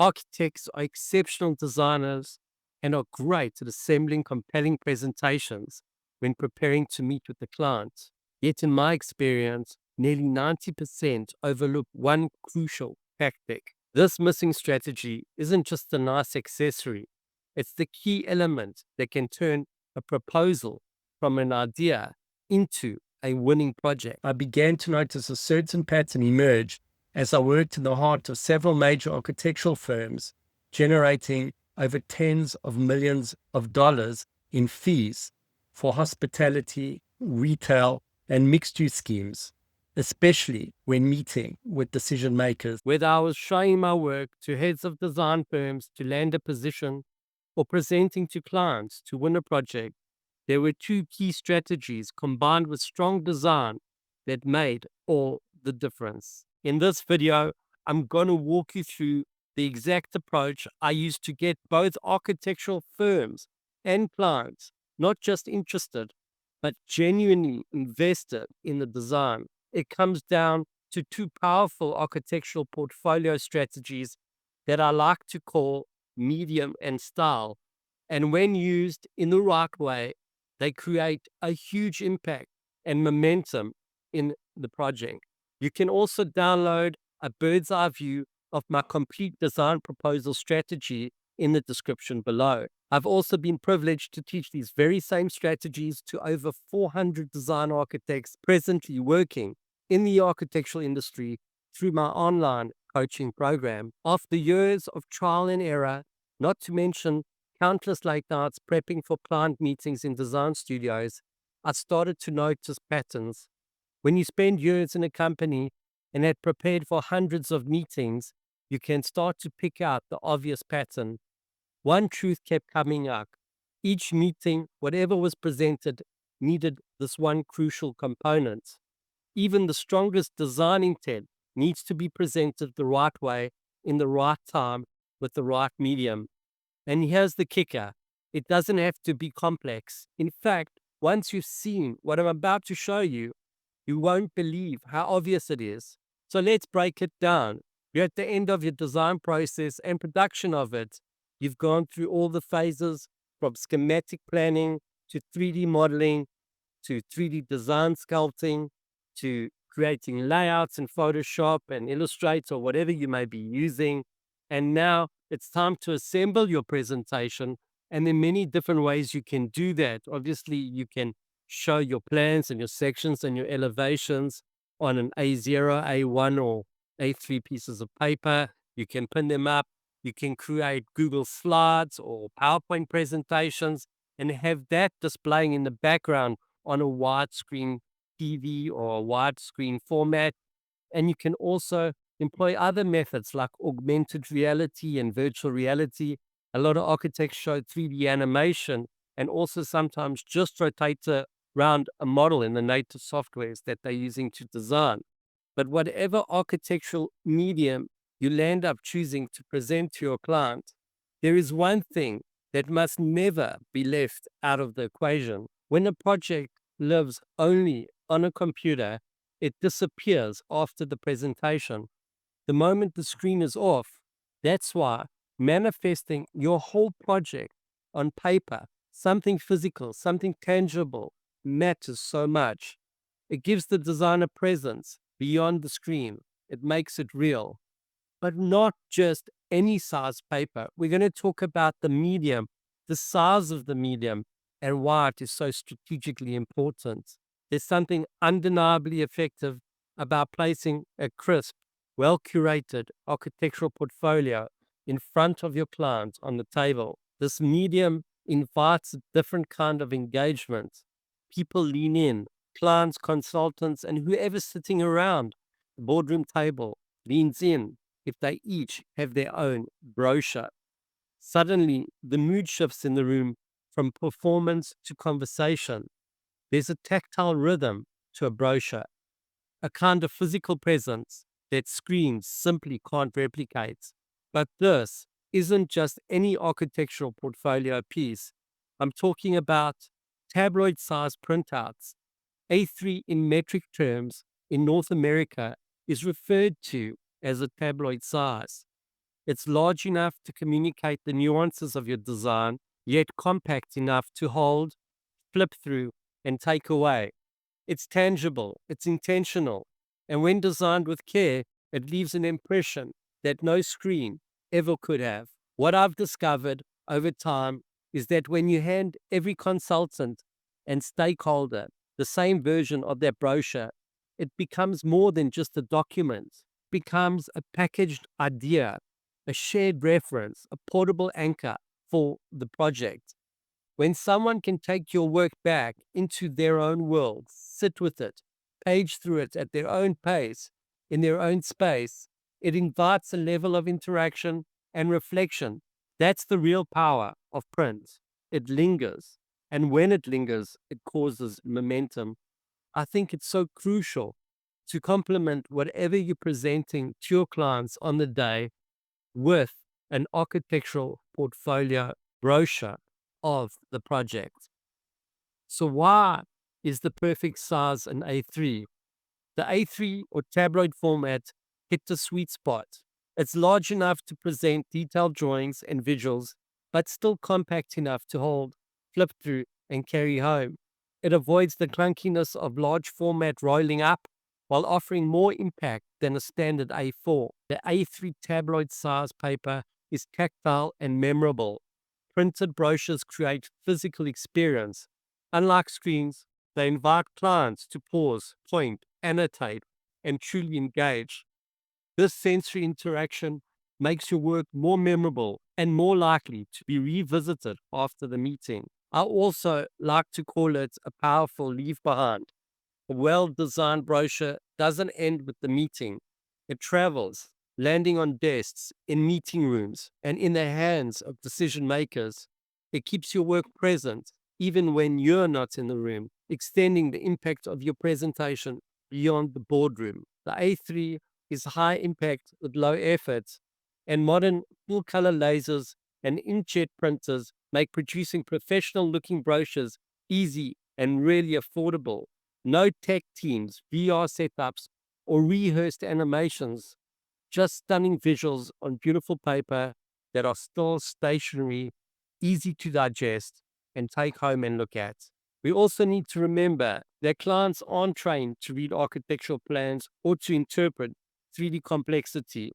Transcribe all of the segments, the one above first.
Architects are exceptional designers and are great at assembling compelling presentations when preparing to meet with the client. Yet, in my experience, nearly 90% overlook one crucial tactic. This missing strategy isn't just a nice accessory, it's the key element that can turn a proposal from an idea into a winning project. I began to notice a certain pattern emerge as I worked in the heart of several major architectural firms, generating over tens of millions of dollars in fees for hospitality, retail, and mixed-use schemes, especially when meeting with decision makers. Whether I was showing my work to heads of design firms to land a position or presenting to clients to win a project, there were two key strategies combined with strong design that made all the difference. In this video, I'm going to walk you through the exact approach I used to get both architectural firms and clients not just interested, but genuinely invested in the design. It comes down to two powerful architectural portfolio strategies that I like to call medium and style. And when used in the right way, they create a huge impact and momentum in the project. You can also download a bird's eye view of my complete design proposal strategy in the description below. I've also been privileged to teach these very same strategies to over 400 design architects presently working in the architectural industry through my online coaching program. After years of trial and error, not to mention countless late nights prepping for client meetings in design studios, I started to notice patterns. When you spend years in a company and had prepared for hundreds of meetings, you can start to pick out the obvious pattern. One truth kept coming up. Each meeting, whatever was presented, needed this one crucial component. Even the strongest design intent needs to be presented the right way, in the right time, with the right medium. And here's the kicker. It doesn't have to be complex. In fact, once you've seen what I'm about to show you, you won't believe how obvious it is. So let's break it down. You're at the end of your design process and production of it. You've gone through all the phases from schematic planning to 3D modeling to 3D design sculpting to creating layouts in Photoshop and Illustrator, whatever you may be using. And now it's time to assemble your presentation. And there are many different ways you can do that. Obviously, you can show your plans and your sections and your elevations on an A0, A1, or A3 pieces of paper. You can pin them up. You can create Google Slides or PowerPoint presentations and have that displaying in the background on a widescreen TV or a widescreen format. And you can also employ other methods like augmented reality and virtual reality. A lot of architects show 3D animation and also sometimes just rotate around a model in the native softwares that they're using to design. But whatever architectural medium you land up choosing to present to your client, there is one thing that must never be left out of the equation. When a project lives only on a computer, it disappears after the presentation. The moment the screen is off, that's why manifesting your whole project on paper, something physical, something tangible, matters so much. It gives the designer presence beyond the screen. It makes it real. But not just any size paper. We're going to talk about the medium, the size of the medium, and why it is so strategically important. There's something undeniably effective about placing a crisp, well-curated architectural portfolio in front of your client on the table. This medium invites a different kind of engagement. People lean in, clients, consultants, and whoever's sitting around the boardroom table leans in if they each have their own brochure. Suddenly, the mood shifts in the room from performance to conversation. There's a tactile rhythm to a brochure, a kind of physical presence that screens simply can't replicate. But this isn't just any architectural portfolio piece. I'm talking about tabloid-sized printouts. A3 in metric terms in North America is referred to as a tabloid size. It's large enough to communicate the nuances of your design, yet compact enough to hold, flip through, and take away. It's tangible, it's intentional, and when designed with care, it leaves an impression that no screen ever could have. What I've discovered over time is that when you hand every consultant and stakeholder the same version of their brochure, it becomes more than just a document. It becomes a packaged idea, a shared reference, a portable anchor for the project. When someone can take your work back into their own world, sit with it, page through it at their own pace, in their own space, it invites a level of interaction and reflection. That's the real power of print. It lingers. And when it lingers, it causes momentum. I think it's so crucial to complement whatever you're presenting to your clients on the day with an architectural portfolio brochure of the project. So why is the perfect size an A3? The A3 or tabloid format hit the sweet spot. It's large enough to present detailed drawings and visuals, but still compact enough to hold, flip through, and carry home. It avoids the clunkiness of large format rolling up while offering more impact than a standard A4. The A3 tabloid size paper is tactile and memorable. Printed brochures create physical experience. Unlike screens, they invite clients to pause, point, annotate, and truly engage. This sensory interaction makes your work more memorable and more likely to be revisited after the meeting. I also like to call it a powerful leave behind. A well-designed brochure doesn't end with the meeting. It travels, landing on desks, in meeting rooms, and in the hands of decision makers. It keeps your work present, even when you're not in the room, extending the impact of your presentation beyond the boardroom. The A3 is high impact with low effort, and modern full-color lasers and inkjet printers make producing professional-looking brochures easy and really affordable. No tech teams, VR setups, or rehearsed animations, just stunning visuals on beautiful paper that are still stationary, easy to digest, and take home and look at. We also need to remember that clients aren't trained to read architectural plans or to interpret 3D complexity.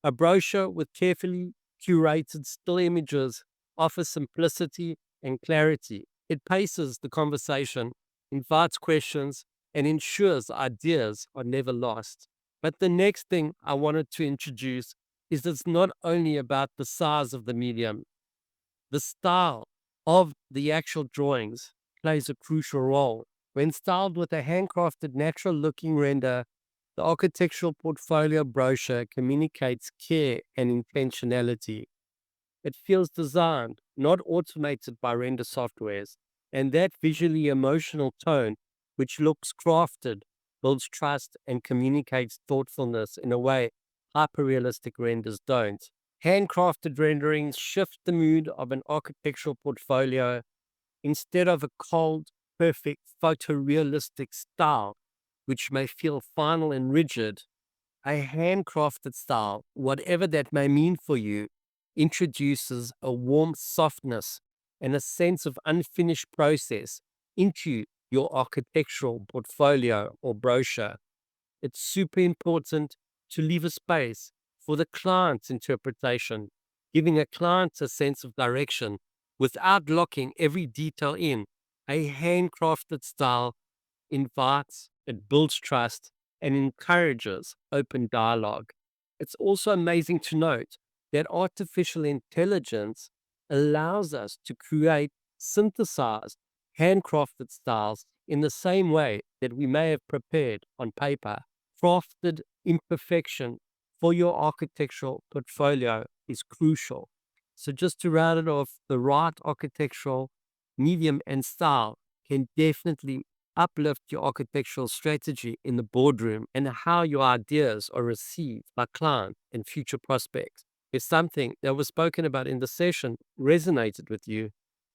A brochure with carefully curated still images offers simplicity and clarity. It paces the conversation, invites questions, and ensures ideas are never lost. But the next thing I wanted to introduce is it's not only about the size of the medium, the style of the actual drawings plays a crucial role. When styled with a handcrafted, natural looking render, the architectural portfolio brochure communicates care and intentionality. It feels designed, not automated by render softwares, and that visually emotional tone, which looks crafted, builds trust and communicates thoughtfulness in a way hyperrealistic renders don't. Handcrafted renderings shift the mood of an architectural portfolio. Instead of a cold, perfect, photorealistic style, which may feel final and rigid, a handcrafted style, whatever that may mean for you, introduces a warm softness and a sense of unfinished process into your architectural portfolio or brochure. It's super important to leave a space for the client's interpretation, giving a client a sense of direction without locking every detail in. A handcrafted style invites, it builds trust, and encourages open dialogue. It's also amazing to note that artificial intelligence allows us to create synthesized, handcrafted styles in the same way that we may have prepared on paper. Crafted imperfection for your architectural portfolio is crucial. So, just to round it off, the right architectural medium and style can definitely uplift your architectural strategy in the boardroom and how your ideas are received by clients and future prospects. If something that was spoken about in the session resonated with you,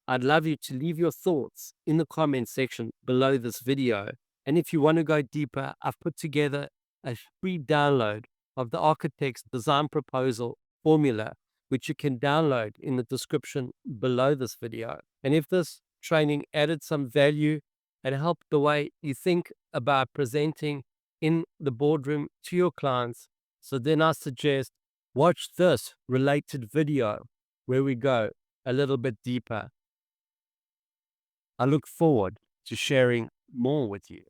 I'd love you to leave your thoughts in the comment section below this video. And if you want to go deeper, I've put together a free download of the architect's design proposal formula, which you can download in the description below this video. And if this training added some value and helped the way you think about presenting in the boardroom to your clients, so then I suggest watch this related video where we go a little bit deeper. I look forward to sharing more with you.